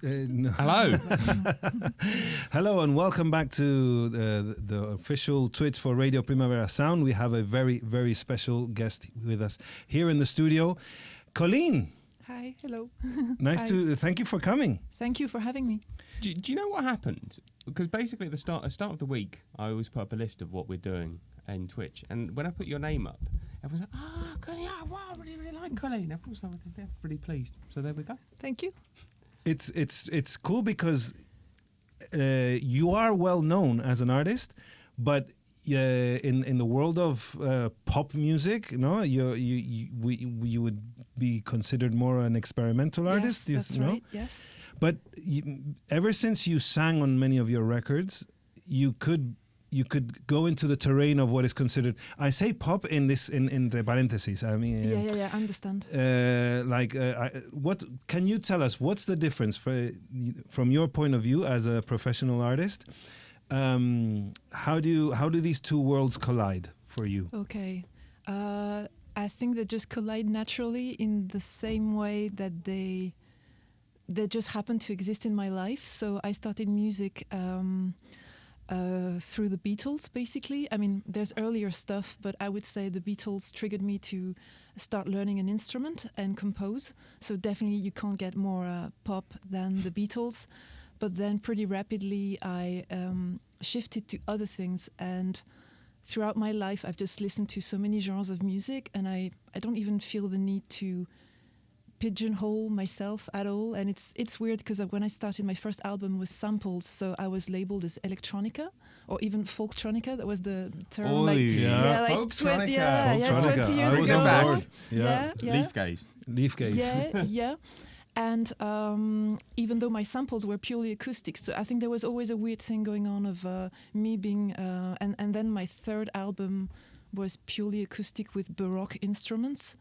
No. Hello. Hello and welcome back to the official Twitch for Radio Primavera Sound. We have a very, very special guest with us here in the studio, Colleen. Hi, hello. Thank you for coming. Thank you for having me. Do you know what happened? Because basically at the start of the week, I always put up a list of what we're doing in Twitch. And when I put your name up, everyone's like, Colleen, wow, I really, really like Colleen. Everyone's like, they're pretty pleased. So there we go. Thank you. It's cool because you are well known as an artist, but in the world of pop music, you would be considered more an experimental artist. Yes, that's right. Yes. But ever since you sang on many of your records, you could go into the terrain of what is considered. I say pop in the parentheses. I mean, I understand. What can you tell us? What's the difference from your point of view as a professional artist? How do these two worlds collide for you? Okay, I think they just collide naturally in the same way that they just happen to exist in my life. So I started music. Through the Beatles, basically. I mean, there's earlier stuff, but I would say the Beatles triggered me to start learning an instrument and compose. So definitely you can't get more pop than the Beatles. But then pretty rapidly I shifted to other things, and throughout my life I've just listened to so many genres of music, and I don't even feel the need to pigeonhole myself at all. And it's weird because when I started, my first album was samples, so I was labeled as electronica or even folktronica. That was the term. Oh, yeah, like folktronica. 20 years I was ago. on board. Yeah. Leaf gaze. Yeah. And even though my samples were purely acoustic, so I think there was always a weird thing going on of me being and then my third album was purely acoustic with Baroque instruments.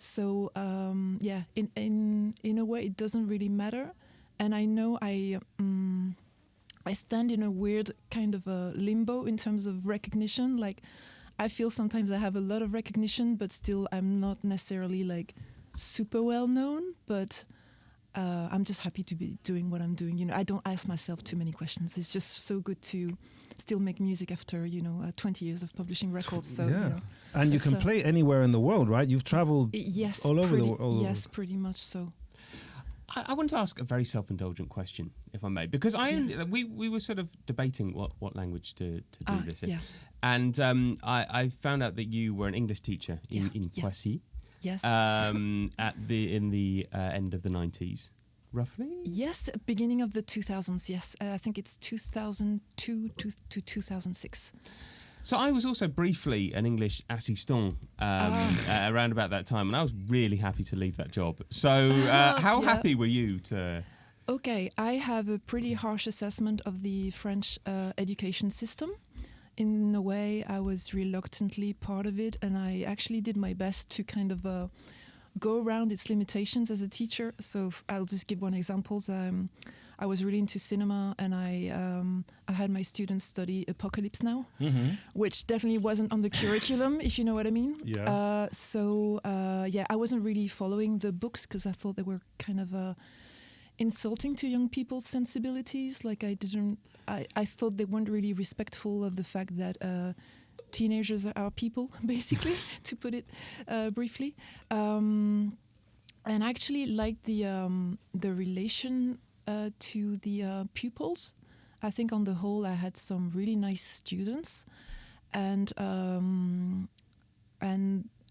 So in a way, it doesn't really matter, and I know I stand in a weird kind of a limbo in terms of recognition. Like, I feel sometimes I have a lot of recognition, but still I'm not necessarily like super well known. But I'm just happy to be doing what I'm doing. You know, I don't ask myself too many questions. It's just so good to still make music after 20 years of publishing records. So and you can play anywhere in the world, right? You've traveled all over the world. Yes, pretty much so. I want to ask a very self-indulgent question, if I may, because we were sort of debating what language to do this in, and I found out that you were an English teacher in Poissy. Yes. In the end of the 90s, roughly? Yes, beginning of the 2000s, yes. I think it's 2002 to 2006. So I was also briefly an English assistant around about that time, and I was really happy to leave that job. So how happy were you to... Okay, I have a pretty harsh assessment of the French education system. In a way, I was reluctantly part of it, and I actually did my best to kind of go around its limitations as a teacher. So I'll just give one example. I was really into cinema, and I had my students study Apocalypse Now, which definitely wasn't on the curriculum, if you know what I mean. Yeah. I wasn't really following the books because I thought they were kind of insulting to young people's sensibilities. Like I thought they weren't really respectful of the fact that teenagers are people, basically, to put it briefly. And I actually liked the relation to the pupils. I think on the whole I had some really nice students, and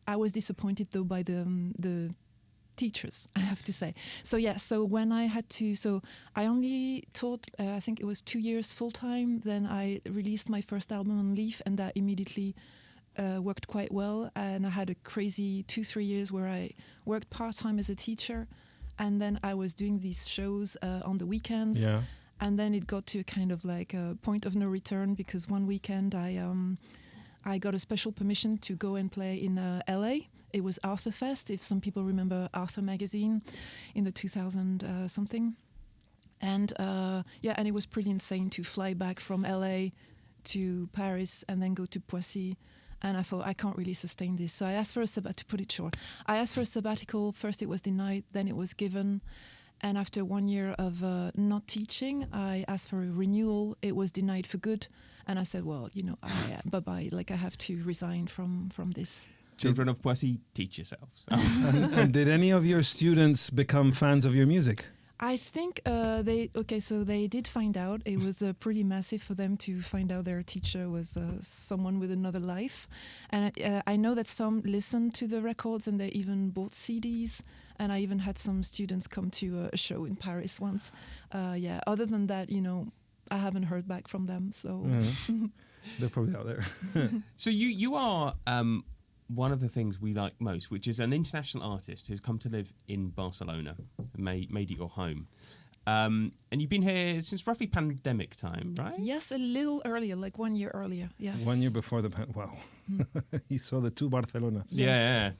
I was disappointed though by the teachers, I have to say. So when I had to, I only taught, I think it was 2 years full time. Then I released my first album on Leaf, and that immediately worked quite well. And I had a crazy 2-3 years where I worked part time as a teacher, and then I was doing these shows on the weekends. Yeah. And then it got to kind of like a point of no return, because one weekend I got a special permission to go and play in LA. It was Arthur Fest, if some people remember Arthur magazine in the 2000 something. And and it was pretty insane to fly back from LA to Paris and then go to Poissy. And I thought, I can't really sustain this. So I asked for to put it short, I asked for a sabbatical. First it was denied, then it was given. And after 1 year of not teaching, I asked for a renewal. It was denied for good. And I said, well, bye-bye. Like, I have to resign from this. Children of Poissy, teach yourselves. And did any of your students become fans of your music? I think so they did find out. It was pretty massive for them to find out their teacher was someone with another life. And I know that some listened to the records and they even bought CDs. And I even had some students come to a show in Paris once. Other than that, I haven't heard back from them. So They're probably out there. So you are one of the things we like most, which is an international artist who's come to live in Barcelona, made it your home. And you've been here since roughly pandemic time, right? Yes, a little earlier, like 1 year earlier. Yeah. 1 year before the wow. You saw the two Barcelonas. Yes. Yeah.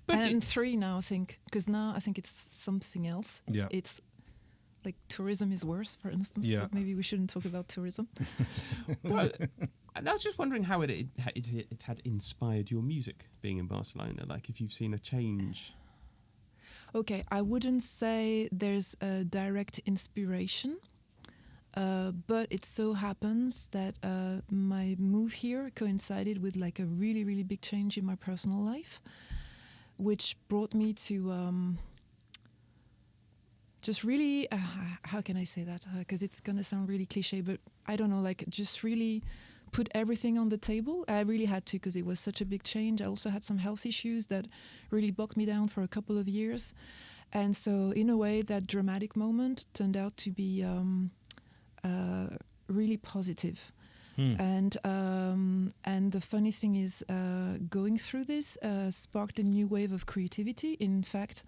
But And 3 now, I think, because now I think it's something else. Yeah. It's like tourism is worse, for instance. Yeah. But maybe we shouldn't talk about tourism. well, and I was just wondering how it had inspired your music being in Barcelona. Like, if you've seen a change. Okay, I wouldn't say there's a direct inspiration, but it so happens that my move here coincided with like a really, really big change in my personal life, which brought me to just really, how can I say that? Because it's going to sound really cliche, but I don't know, like just really put everything on the table. I really had to because it was such a big change. I also had some health issues that really bogged me down for a couple of years. And so in a way, that dramatic moment turned out to be really positive. And the funny thing is, going through this sparked a new wave of creativity. In fact,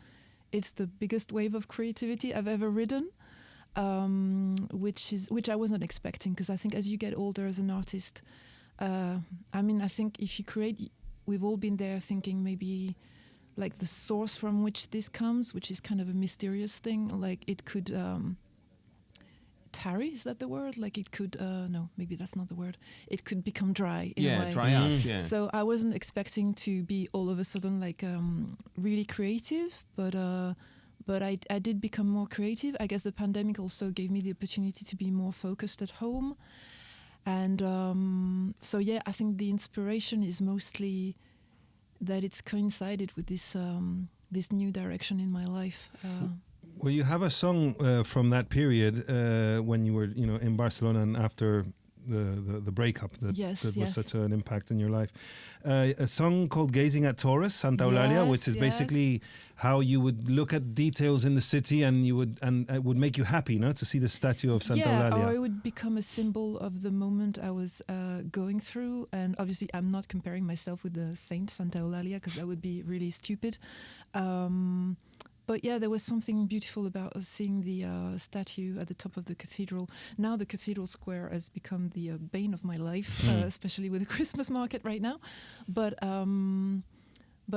it's the biggest wave of creativity I've ever ridden, which I wasn't expecting, because I think as you get older as an artist, I think if you create, we've all been there thinking maybe like the source from which this comes, which is kind of a mysterious thing, like it could tarry, is that the word? Like it could, no, maybe that's not the word. It could become dry in a way. Dry out, yeah. So I wasn't expecting to be all of a sudden like really creative, but I did become more creative. I guess the pandemic also gave me the opportunity to be more focused at home. And I think the inspiration is mostly that it's coincided with this new direction in my life. Well, you have a song from that period when you were, in Barcelona and after the breakup that was such an impact in your life. A song called "Gazing at Torres, Santa Eulalia," which is basically how you would look at details in the city and it would make you happy, to see the statue of Santa Eulalia. Or it would become a symbol of the moment I was going through. And obviously, I'm not comparing myself with the saint Santa Eulalia because that would be really stupid. But yeah, there was something beautiful about seeing the statue at the top of the cathedral. Now the cathedral square has become the bane of my life, especially with the Christmas market right now. But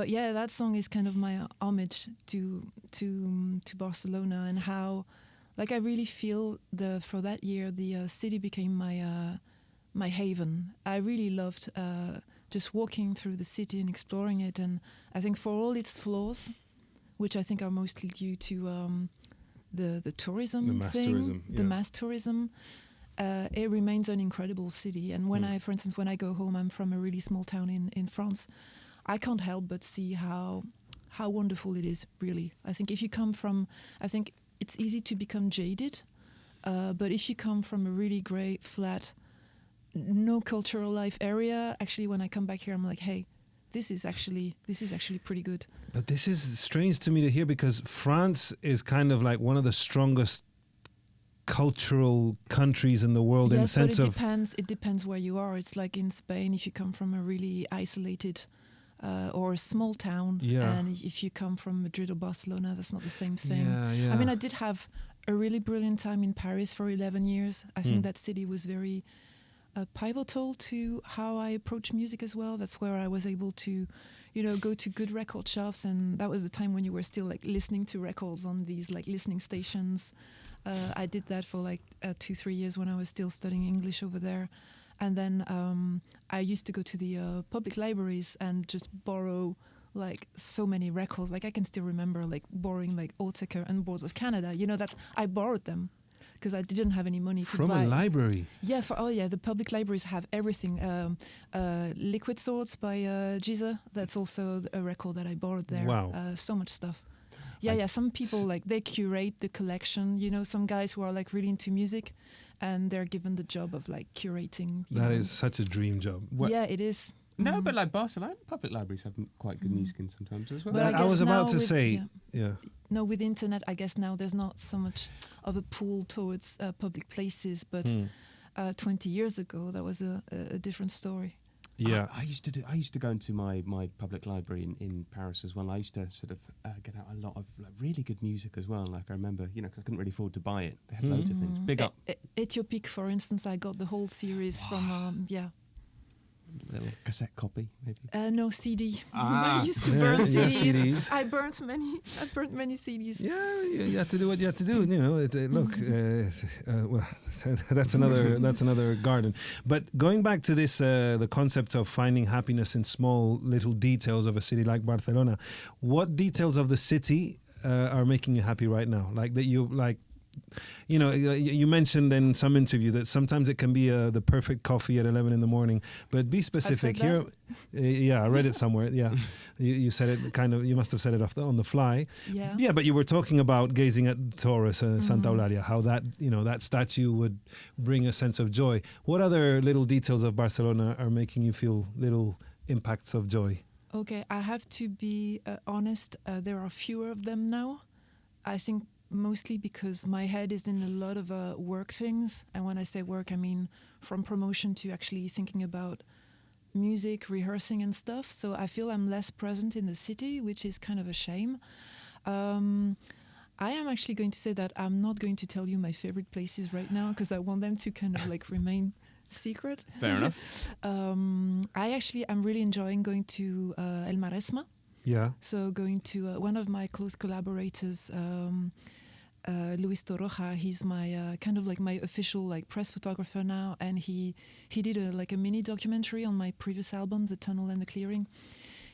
yeah, that song is kind of my homage to Barcelona, and how, like, I really feel for that year the city became my haven. I really loved just walking through the city and exploring it, and I think for all its flaws, which I think are mostly due to the tourism the mass tourism. It remains an incredible city. And when when I go home, I'm from a really small town in France. I can't help but see how wonderful it is, really. I think I think it's easy to become jaded, but if you come from a really great, flat, no cultural life area, actually when I come back here, I'm like, hey, this is actually pretty good. But this is strange to me to hear, because France is kind of like one of the strongest cultural countries in the world, in the sense of... It depends where you are. It's like in Spain, if you come from a really isolated or a small town, and if you come from Madrid or Barcelona, that's not the same thing. I mean, I did have a really brilliant time in Paris for 11 years. I think that city was very... pivotal to how I approach music as well. That's where I was able to, go to good record shops, and that was the time when you were still like listening to records on these like listening stations. I did that for like 2-3 years when I was still studying English over there, and then I used to go to the public libraries and just borrow like so many records. Like I can still remember like borrowing like Otaker and Boards of Canada. You know, that I borrowed them because I didn't have any money to From buy. a library? Yeah, the public libraries have everything. Liquid Swords by Giza, that's also a record that I borrowed there. Wow. So much stuff. Yeah, some people like they curate the collection, you know, some guys who are like really into music and they're given the job of like curating. That is such a dream job. Yeah, it is. No, but like Barcelona public libraries have quite good music in sometimes as well. But I was about to with, say, No, with the internet, I guess now there's not so much of a pull towards public places, but 20 years ago that was a different story. Yeah, I used to go into my public library in Paris as well. I used to sort of get out a lot of like, really good music as well. Like I remember, you know, 'cause I couldn't really afford to buy it. They had loads of things. Big up. Ethiopic, for instance, I got the whole series from Little cassette copy, maybe. No, CD. Ah. I used to burn CDs. CDs. I burnt many CDs. Yeah, you have to do what you have to do. You know, look. Well, that's another garden. But going back to this, the concept of finding happiness in small little details of a city like Barcelona. What details of the city are making you happy right now? Like that you like. You know, you mentioned in some interview that sometimes it can be the perfect coffee at 11 in the morning, but be specific. Here, I read it somewhere. Yeah, you said it kind of. You must have said it on the fly. Yeah. But you were talking about gazing at Taurus Santa Eulalia, how that that statue would bring a sense of joy. What other little details of Barcelona are making you feel little impacts of joy? Okay, I have to be honest. There are fewer of them now. I think. Mostly because my head is in a lot of work things. And when I say work, I mean from promotion to actually thinking about music, rehearsing and stuff. So I feel I'm less present in the city, which is kind of a shame. I am actually going to say that I'm not going to tell you my favorite places right now because I want them to kind of like remain secret. Fair enough. I'm really enjoying going to El Maresma. Yeah. So going to one of my close collaborators, Luis Torroja, he's my kind of like my official like press photographer now, and he did a mini documentary on my previous album, The Tunnel and the Clearing.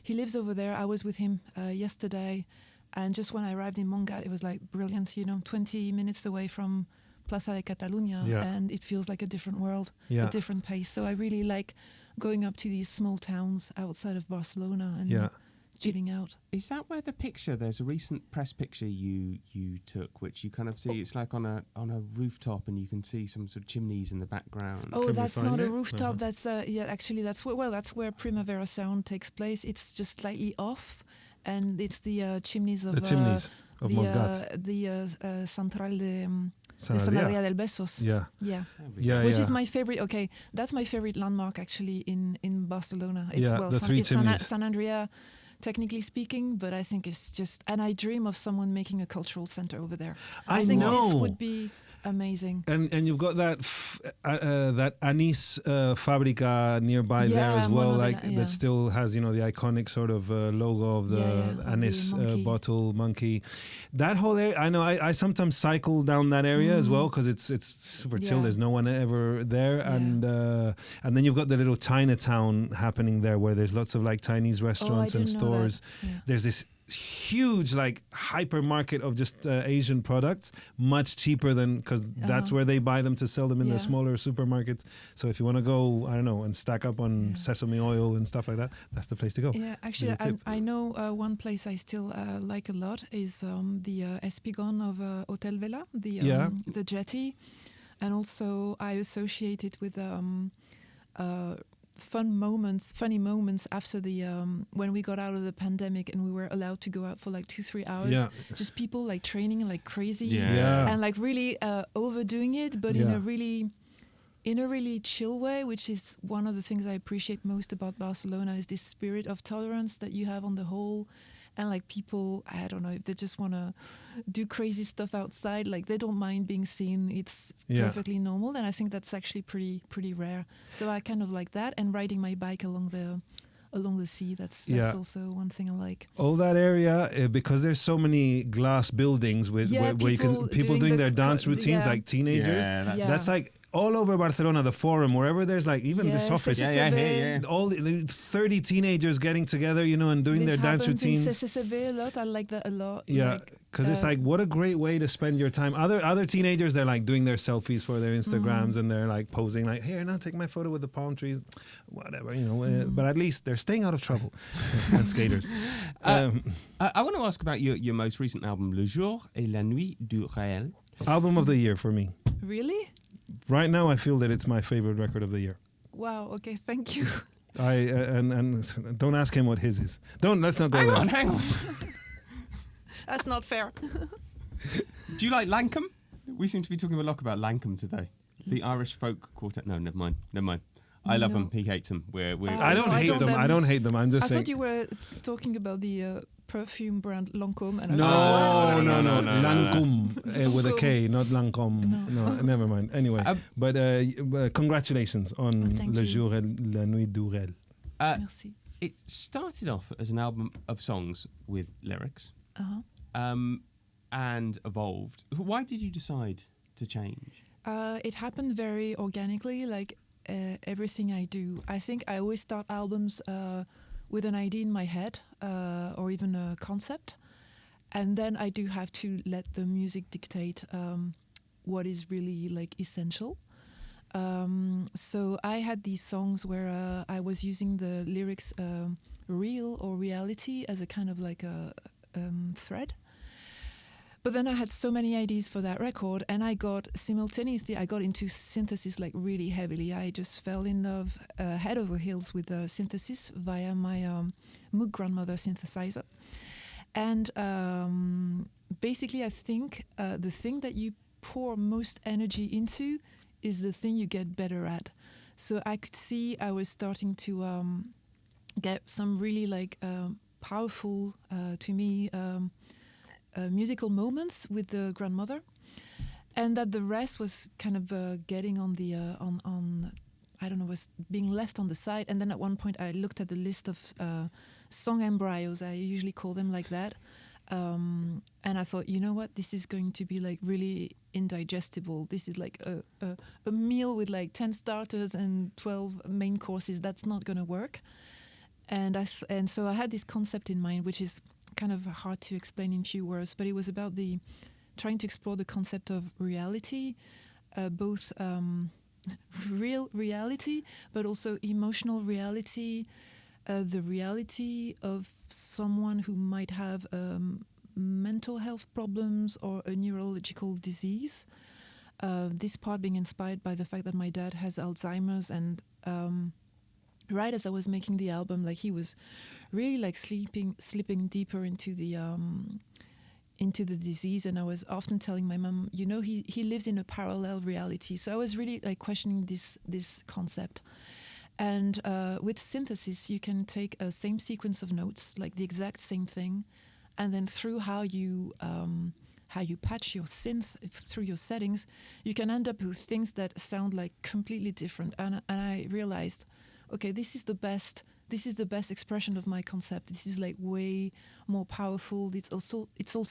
He lives over there. I was with him yesterday, and just when I arrived in Montgat, it was like brilliant. 20 minutes away from Plaza de Catalunya, and it feels like a different world, a different pace. So I really like going up to these small towns outside of Barcelona and. Chilling out. Is that where the picture? There's a recent press picture you took, which you kind of see. It's like on a rooftop, and you can see some sort of chimneys in the background. Oh, that's not a rooftop. That's that's where Primavera Sound takes place. It's just slightly off, and it's the chimneys of Montgat. The Central de Sanabria del Besos. Yeah. Which is my favorite. Okay, that's my favorite landmark actually in Barcelona. It's the three chimneys. San Andrea. Technically speaking, but I think it's just, and I dream of someone making a cultural center over there. I think this would be amazing. And you've got that that anise fabrica nearby there as well, that still has the iconic sort of logo of the anise bottle monkey. That whole area, I know. I sometimes cycle down that area as well because it's super chill. There's no one ever there, and then you've got the little Chinatown happening there where there's lots of like Chinese restaurants and stores. There's this huge like hypermarket of just Asian products, much cheaper than because that's where they buy them to sell them in the smaller supermarkets. So if you want to go, I don't know, and stack up on sesame oil and stuff like that, that's the place to go. Yeah, actually, I know one place I still like a lot is the Espigon of Hotel Vela, the jetty, and also I associate it with funny moments after the when we got out of the pandemic and we were allowed to go out for like 2-3 hours. Just people like training like crazy and like really overdoing it, but in a really chill way, which is one of the things I appreciate most about Barcelona is this spirit of tolerance that you have on the whole. And like people, I don't know, if they just want to do crazy stuff outside, like they don't mind being seen. It's perfectly normal, and I think that's actually pretty rare. So I kind of like that, and riding my bike along the sea. That's also one thing I like. All that area because there's so many glass buildings with where you can people doing their dance routines like teenagers. That's like all over Barcelona, the Forum, wherever there's like even this office. All the 30 teenagers getting together, you know, and doing their dance routines. This happens in CCCV a lot. I like that a lot. Yeah, because it's like, what a great way to spend your time. Other teenagers, they're like doing their selfies for their Instagrams and they're like posing like, here, now take my photo with the palm trees, whatever, you know. But at least they're staying out of trouble. And skaters. I want to ask about your most recent album, Le Jour et la Nuit du Réel. Album of the year for me. Really? Right now, I feel that it's my favorite record of the year. Wow. Okay. Thank you. And don't ask him what his is. Let's not go there. Hang on. That's not fair. Do you like Lankum? We seem to be talking a lot about Lankum today. The Irish folk quartet. No, never mind. I love them. He hates them. I don't hate them. I don't hate them. I'm just saying. I thought you were talking about the perfume brand Lancôme. And no. Lancôme with a K, not Lancôme. No, never mind. Anyway, but congratulations on Le Jour et la Nuit du Réel. Merci. It started off as an album of songs with lyrics, and evolved. Why did you decide to change? It happened very organically, like everything I do. I think I always start albums with an idea in my head or even a concept, and then I do have to let the music dictate what is really like essential. So I had these songs where I was using the lyrics real or reality as a kind of like a thread. But then I had so many ideas for that record, and I got into synthesis like really heavily. I just fell in love head over heels with synthesis via my Moog grandmother synthesizer. And basically, I think the thing that you pour most energy into is the thing you get better at. So I could see I was starting to get some really like powerful, to me, musical moments with the grandmother, and that the rest was kind of getting on the I don't know, was being left on the side. And then at one point I looked at the list of song embryos, I usually call them like that, and I thought, you know what, this is going to be like really indigestible. This is like a meal with like 10 starters and 12 main courses. That's not going to work. And so I had this concept in mind, which is kind of hard to explain in few words, but it was about trying to explore the concept of reality, both real reality, but also emotional reality, the reality of someone who might have mental health problems or a neurological disease. This part being inspired by the fact that my dad has Alzheimer's, and right as I was making the album, like he was really like slipping deeper into the disease, and I was often telling my mom, you know, he lives in a parallel reality. So I was really like questioning this concept. And with synthesis, you can take a same sequence of notes, like the exact same thing, and then through how you patch your synth through your settings, you can end up with things that sound like completely different. And I realized, okay, this is the best expression of my concept. This is like way more powerful. It's also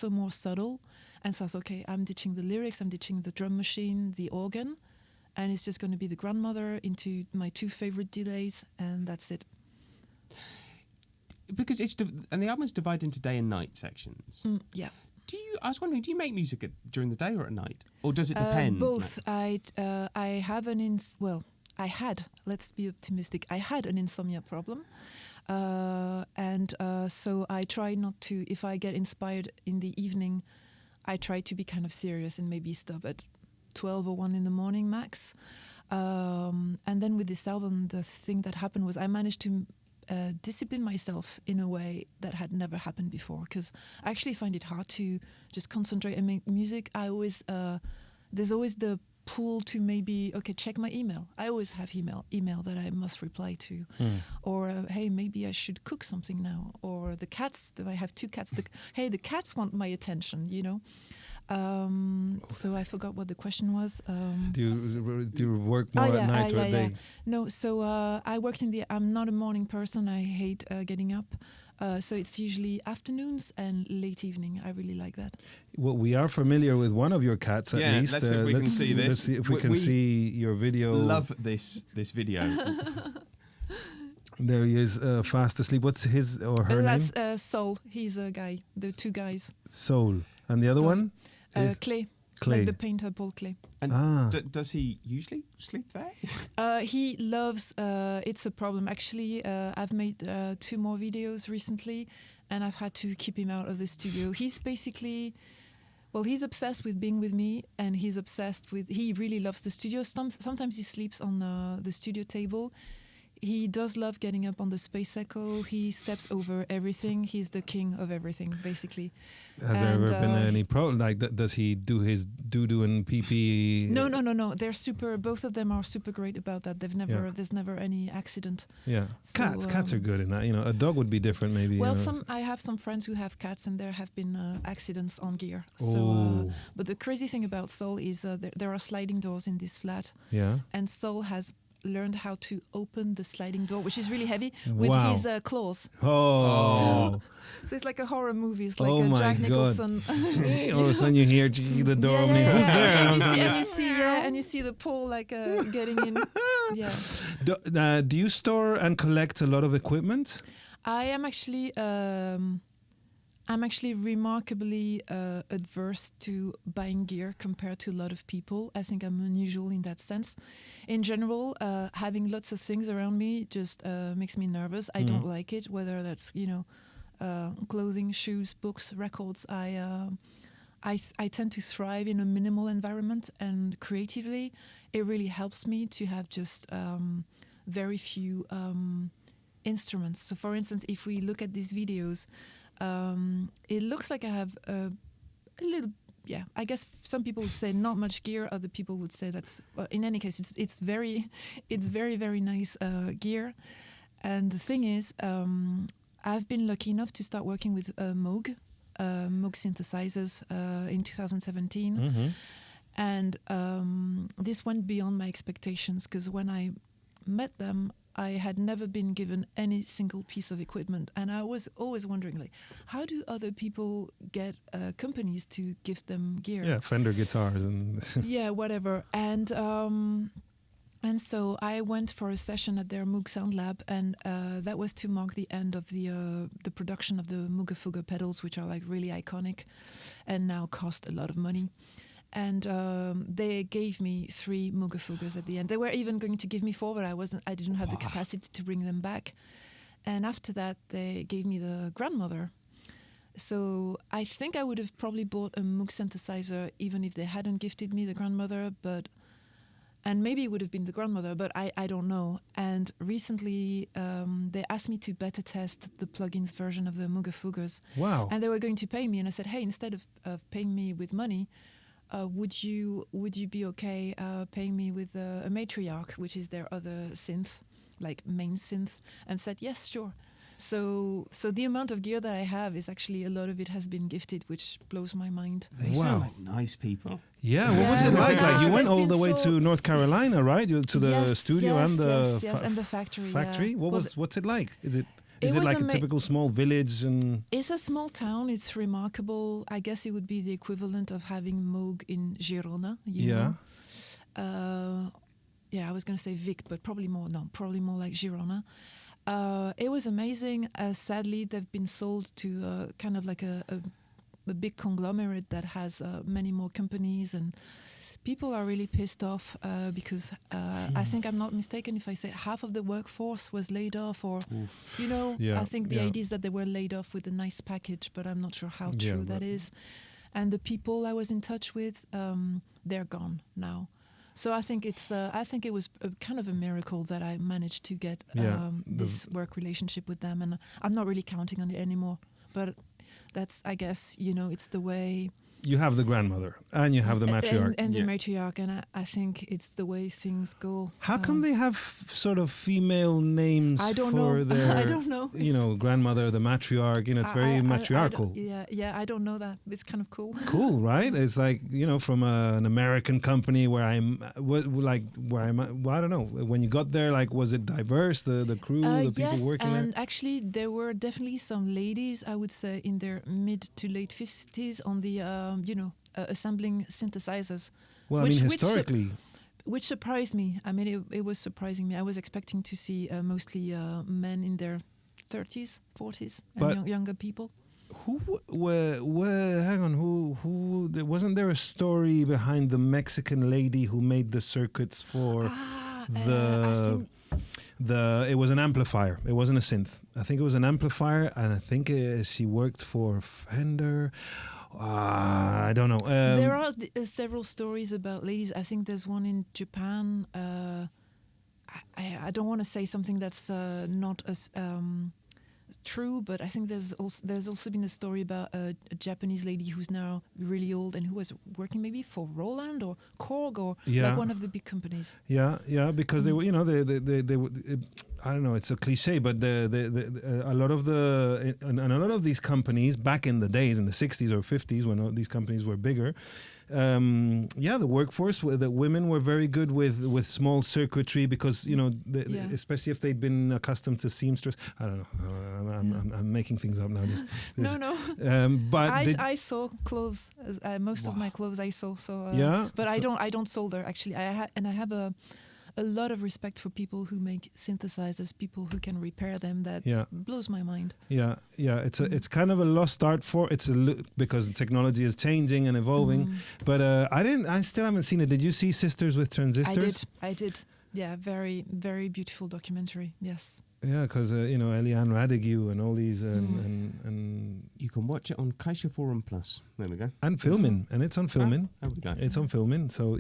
more subtle. And so I thought, okay, I'm ditching the lyrics, I'm ditching the drum machine, the organ, and it's just going to be the grandmother into my two favorite delays, and that's it. Because and the album is divided into day and night sections. Yeah. I was wondering, do you make music during the day or at night, or does it depend? Both. I have I had, let's be optimistic, I had an insomnia problem. So I try not to, if I get inspired in the evening, I try to be kind of serious and maybe stop at 12 or 1 in the morning max. And then with this album, the thing that happened was I managed to discipline myself in a way that had never happened before, because I actually find it hard to just concentrate and make music. There's always the pull to maybe, okay, check my email. I always have email that I must reply to. Or, hey, maybe I should cook something now. Or the cats, I have 2 cats. The cats want my attention, you know. So I forgot what the question was. Do you work more at night or at day? No, so I worked I'm not a morning person. I hate getting up. So it's usually afternoons and late evening. I really like that. Well, we are familiar with one of your cats at least. Let's see if we can see this. Let's see if we can see your video. Love this video. There he is, fast asleep. What's his or her name? That's Sol. He's a guy. The two guys. Soul. And the other Sol. one? Clay. Clay. Like the painter Paul Clay. And does he usually sleep there? He loves. It's a problem actually. I've made 2 more videos recently, and I've had to keep him out of the studio. He's basically, well, he's obsessed with being with me, and he's obsessed with. He really loves the studio. Sometimes he sleeps on the studio table. He does love getting up on the Space Echo. He steps over everything. He's the king of everything, basically. Has there ever been any problem? Like, does he do his doo-doo and pee-pee? No. They're super. Both of them are super great about that. There's never any accident. Yeah, So, cats are good in that. You know, a dog would be different, maybe. Well, you know. I have some friends who have cats, and there have been accidents on gear. Oh. So, but the crazy thing about Sol is there are sliding doors in this flat, Yeah. and Sol has learned how to open the sliding door, which is really heavy, with Wow. his claws. Oh. So it's like a horror movie. It's like Oh a my Jack God. Nicholson. All of a sudden you hear the door opening. Who's there? And you see the pole like getting in. Yeah. Do you store and collect a lot of equipment? I am actually. I'm actually remarkably adverse to buying gear compared to a lot of people. I think I'm unusual in that sense. In general, having lots of things around me just makes me nervous. I don't like it, whether that's clothing, shoes, books, records. I tend to thrive in a minimal environment, and creatively, it really helps me to have just very few instruments. So, for instance, if we look at these videos. It looks like I have a little, I guess some people would say not much gear. Other people would say that's, well, in any case, it's very, very nice gear. And the thing is, I've been lucky enough to start working with Moog synthesizers in 2017. Mm-hmm. And this went beyond my expectations, because when I met them, I had never been given any single piece of equipment, and I was always wondering, like, how do other people get companies to give them gear? Yeah, Fender guitars and yeah, whatever. And so I went for a session at their Moog Sound Lab, and that was to mark the end of the production of the Mooga pedals, which are like really iconic, and now cost a lot of money. And they gave me 3 Mooga at the end. They were even going to give me 4, but I didn't have the capacity to bring them back. And after that, they gave me the grandmother. So I think I would have probably bought a Moog synthesizer even if they hadn't gifted me the grandmother. And maybe it would have been the grandmother, but I don't know. And recently, they asked me to beta test the plugins version of the Mooga. wow. And they were going to pay me. And I said, hey, instead of paying me with money, would you be okay paying me with a matriarch, which is their other synth, like main synth? And said yes, sure. So the amount of gear that I have is actually, a lot of it has been gifted, which blows my mind. They sound like nice people. Yeah, what was it like? Like, you went all the way so to North Carolina, right? To the studio and the and the factory. factory. Yeah. What's it like? Is it was like a typical small village? And it's a small town. It's remarkable. I guess it would be the equivalent of having Moog in Girona. You know? I was going to say Vic, but probably more like Girona. It was amazing. Sadly, they've been sold to kind of like a big conglomerate that has many more companies, and people are really pissed off because I think I'm not mistaken if I say half of the workforce was laid off, or I think the idea is that they were laid off with a nice package, but I'm not sure how true that is. And the people I was in touch with, they're gone now. So I think it was kind of a miracle that I managed to get this work relationship with them, and I'm not really counting on it anymore. But that's, I guess, it's the way You have the grandmother and you have the matriarch. And the matriarch, and I think it's the way things go. How come they have sort of female names I don't for know. their, I don't know. grandmother, the matriarch? It's very matriarchal. I don't know that. It's kind of cool. Cool, right? It's like, from an American company where I don't know. When you got there, like, was it diverse, the crew, the people working there? Yes, and actually there were definitely some ladies, I would say, in their mid to late 50s on the, assembling synthesizers. Well, historically... Which surprised me. It was surprising me. I was expecting to see mostly men in their 30s, 40s, and younger people. Hang on, wasn't there a story behind the Mexican lady who made the circuits for it was an amplifier. It wasn't a synth. I think it was an amplifier, and I think she worked for Fender. I don't know. There are several stories about ladies. I think there's one in Japan. I don't want to say something that's not as true, but I think there's also been a story about a Japanese lady who's now really old and who was working maybe for Roland or Korg or like one of the big companies. Yeah, because they were, they I don't know, it's a cliche, but a lot of these companies back in the days, in the 60s or 50s, when all these companies were bigger, the workforce, the women were very good with small circuitry because, especially if they'd been accustomed to seamstress. I don't know. I'm making things up now. No. But I sew clothes. Most of my clothes I sew. So but I don't solder actually. I have a lot of respect for people who make synthesizers, people who can repair them. That blows my mind. Yeah. It's kind of a lost art because technology is changing and evolving. But I still haven't seen it. Did you see Sisters with Transistors? I did. Yeah, very, very beautiful documentary. Yes. Yeah, because Eliane Radigue and all these and you can watch it on Caixa Forum Plus. There we go. And filming, and it's on filming. It's on filming. So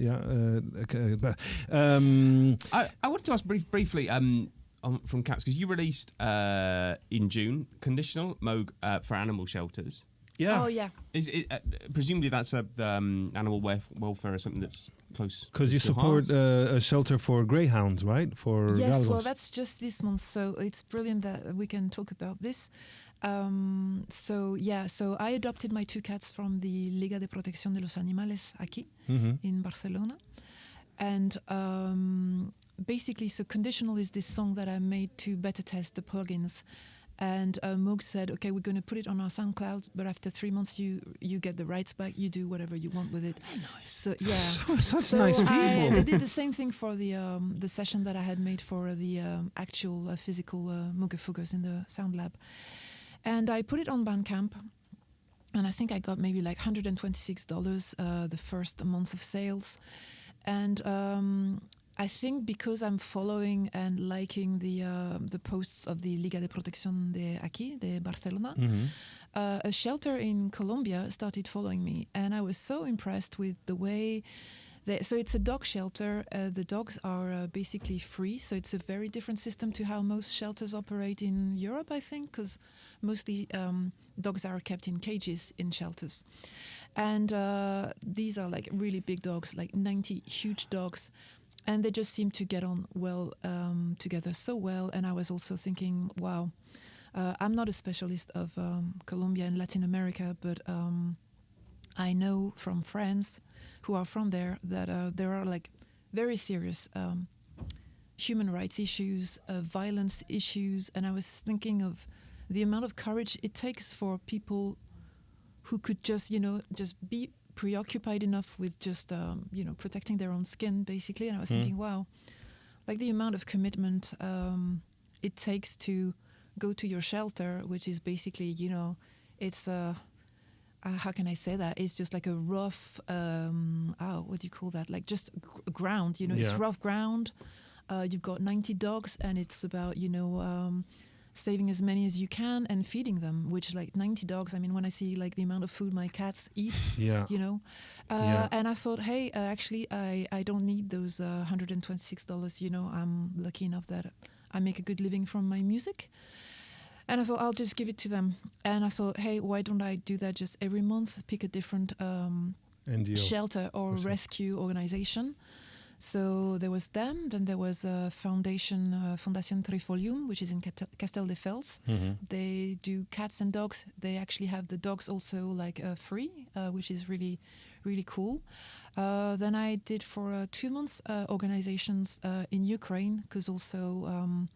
I wanted to ask briefly from Cats, because you released in June Conditional Moog for animal shelters. Yeah. Oh yeah. Is it presumably that's animal welfare or something that's close? Because you support a shelter for greyhounds, right? For yes. galgos. Well, that's just this month, so it's brilliant that we can talk about this. So I adopted my 2 cats from the Liga de Protección de los Animales aquí in Barcelona, and basically, so Conditional is this song that I made to beta test the plugins. And Moog said, okay, we're going to put it on our SoundCloud, but after 3 months, you get the rights back. You do whatever you want with it. Very nice. So yeah, such nice people. They did the same thing for the session that I had made for the actual physical Mooger Fuggers in the Sound Lab, and I put it on Bandcamp. And I think I got maybe like $126 the first month of sales, and I think because I'm following and liking the posts of the Liga de Protección de aquí, de Barcelona, a shelter in Colombia started following me, and I was so impressed with the way. So it's a dog shelter. The dogs are basically free, so it's a very different system to how most shelters operate in Europe, I think, because mostly dogs are kept in cages in shelters. And these are like really big dogs, like 90 huge dogs. And they just seem to get on well together, so well. And I was also thinking, wow, I'm not a specialist of Colombia and Latin America, but I know from friends who are from there that there are like very serious human rights issues, violence issues. And I was thinking of the amount of courage it takes for people who could just be preoccupied enough with just protecting their own skin, basically. And I was thinking, wow, like the amount of commitment it takes to go to your shelter, which is basically, it's how can I say that? It's just like a rough, what do you call that? Like just ground, it's rough ground. You've got 90 dogs, and it's about, saving as many as you can and feeding them, which like 90 dogs, I mean, when I see like the amount of food my cats eat, and I thought, hey, actually, I don't need those $126, I'm lucky enough that I make a good living from my music. And I thought, I'll just give it to them. And I thought, hey, why don't I do that just every month? Pick a different NGO. shelter or rescue organization. So there was them. Then there was a foundation, Fondation Trifolium, which is in Casteldefels. They do cats and dogs. They actually have the dogs also like free, which is really, really cool. Then I did for 2 months organizations in Ukraine, because also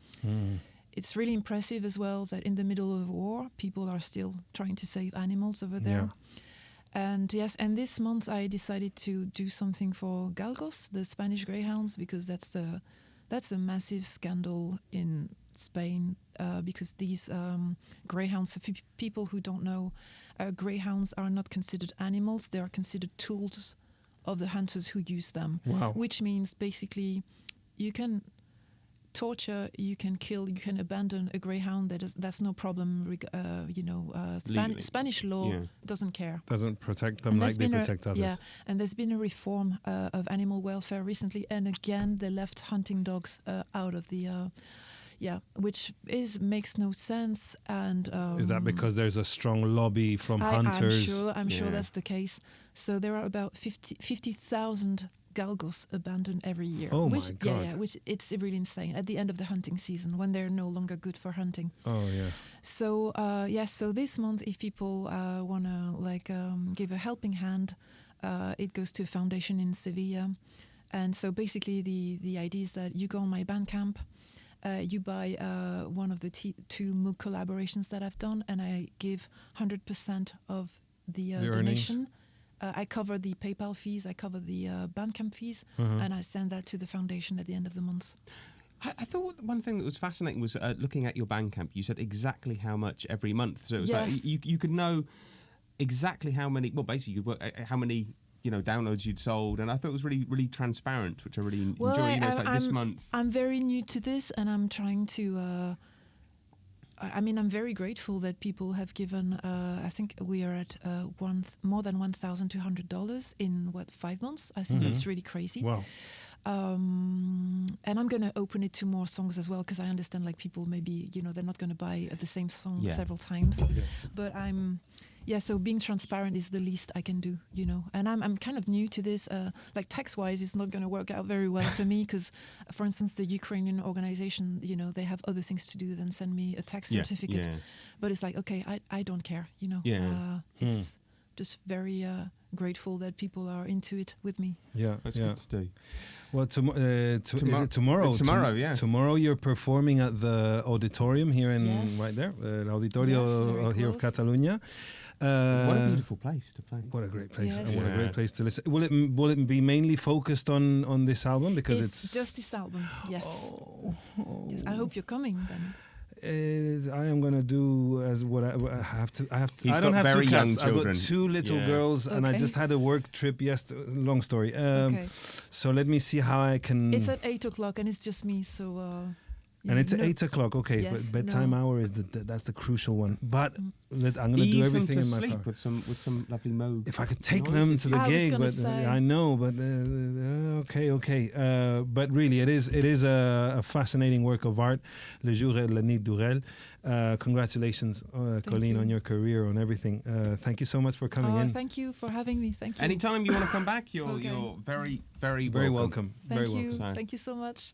it's really impressive as well that in the middle of war, people are still trying to save animals over there. And yes, and this month I decided to do something for galgos, the Spanish greyhounds, because that's a massive scandal in Spain, because these greyhounds, for people who don't know, greyhounds are not considered animals, they are considered tools of the hunters who use them. Wow. Which means basically you can torture, you can kill, you can abandon a greyhound. That's no problem. Spanish law doesn't care. Doesn't protect them like they protect others. Yeah, and there's been a reform of animal welfare recently, and again they left hunting dogs out of the. Which makes no sense. And is that because there's a strong lobby from hunters? I'm sure that's the case. So there are about 50,000 galgos abandoned every year. Oh my God. Yeah, which it's really insane at the end of the hunting season when they're no longer good for hunting. Oh yeah. So so this month, if people want to give a helping hand, it goes to a foundation in Sevilla. And so basically the idea is that you go on my Bandcamp, you buy one of the 2 Moog collaborations that I've done, and I give 100% of the donation. I cover the PayPal fees, I cover the Bandcamp fees, and I send that to the foundation at the end of the month. I thought one thing that was fascinating was looking at your Bandcamp. You said exactly how much every month. So it was like you could know exactly how many. Well, basically, you could work how many downloads you'd sold, and I thought it was really, really transparent, which I really enjoy. It's like this month. I'm very new to this, and I'm trying to. I'm very grateful that people have given. I think we are at more than $1,200 in 5 months. I think that's really crazy. Wow. And I'm going to open it to more songs as well, because I understand people maybe they're not going to buy the same song several times. But so being transparent is the least I can do, And I'm kind of new to this. Text-wise, it's not going to work out very well for me because, for instance, the Ukrainian organization, they have other things to do than send me a tax certificate. Yeah. But it's okay, I don't care, It's just very grateful that people are into it with me. Yeah, that's good to do. Well, is it tomorrow? Tomorrow, Tomorrow you're performing at the auditorium here right there, the Auditorio here of Catalonia. What a beautiful place to play. What a great place. Yes. And what a great place to listen. Will it be mainly focused on this album? Because it's just this album, yes. Yes, I hope you're coming then. I am going to do as what I have to. I don't have very 2 cats. I've got 2 little girls, and I just had a work trip yesterday. Long story. So let me see how I can. It's at 8:00, and it's just me. So. And it's at 8:00. Okay, yes, but bedtime hour is that's the crucial one. But I'm going to do everything in my sleep power. with some lovely Moog. If I could take them to the gig, but I know. But okay. But really, it is a fascinating work of art. Le jour, réel, la nuit, réel. Congratulations, Colleen, on your career, on everything. Thank you so much for coming in. Thank you for having me. Thank you. Anytime you want to come back, you're very, very, very welcome. Thank very you. welcome. Thank you so much.